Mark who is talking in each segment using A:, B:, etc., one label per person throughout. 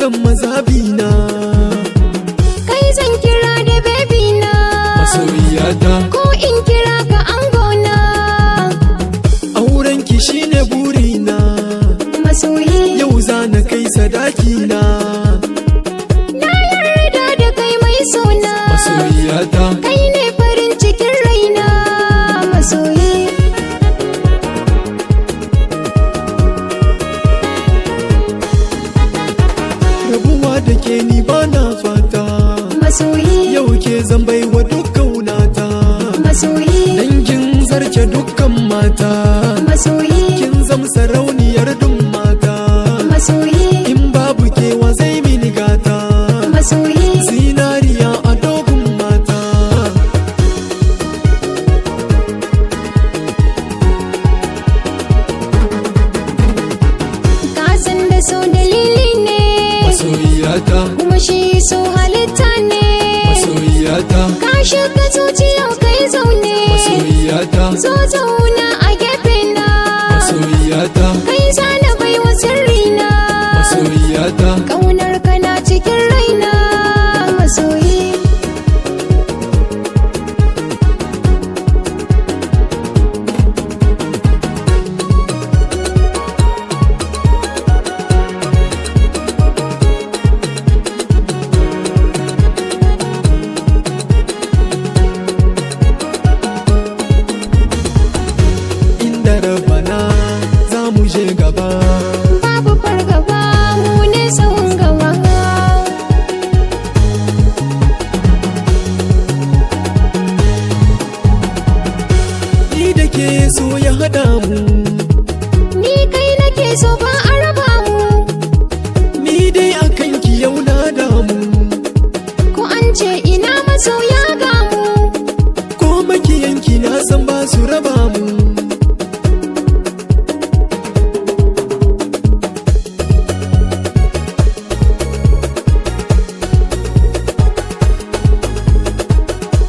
A: kan mazabina.
B: Kai zan kira da baby na,
A: Masoyiyata,
B: ko in kira ka angona.
A: aurenki shine burina,
B: Masoyi,
A: yau za na kai sadakina.
B: na yarda da kai mai sona.
A: Masoyiyata,
B: Kai ne farin cikin raina. Masoyi,
A: rabuwa da ke ni bana fata,
B: masoyi,
A: yau ke zan baiwa duk kaunata.
B: masoyi,
A: Dangin zarce dukkan mata,
B: masoyi,
A: kin zam sarauniyar dun mata.
B: masoyi,
A: In babu kewa zai mini gata,
B: masoyi.
A: zinariya a dogon mata.
B: Ka san da so dalili ne,
A: Masoyiyata,
B: kuma shi so halitta ne.
A: masoyiyata,
B: Ka shiga zuciya kai zaune,
A: masoyiyata,
B: zo zauna a gefe na.
A: masoyiyata,
B: Kai zana bai wa sirrina,
A: masoyiyata.
B: ƙaunar ka na cikin raina. Masoyi,
A: Inda rabana za mu je gaba.
B: babu fargaba, mu ne sahun gaba.
A: Ni da ke so ya haɗa mu,
B: Ni kai nake so ba a raba mu,
A: ni dai akan ki yau na damu.
B: ko an ce ina masoya ga mu.
A: Ko makiyanki na san ba su raba mu.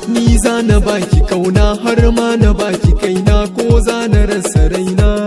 A: Ni za na baki kauna har ma na baki kaina, ko za na rasa raina.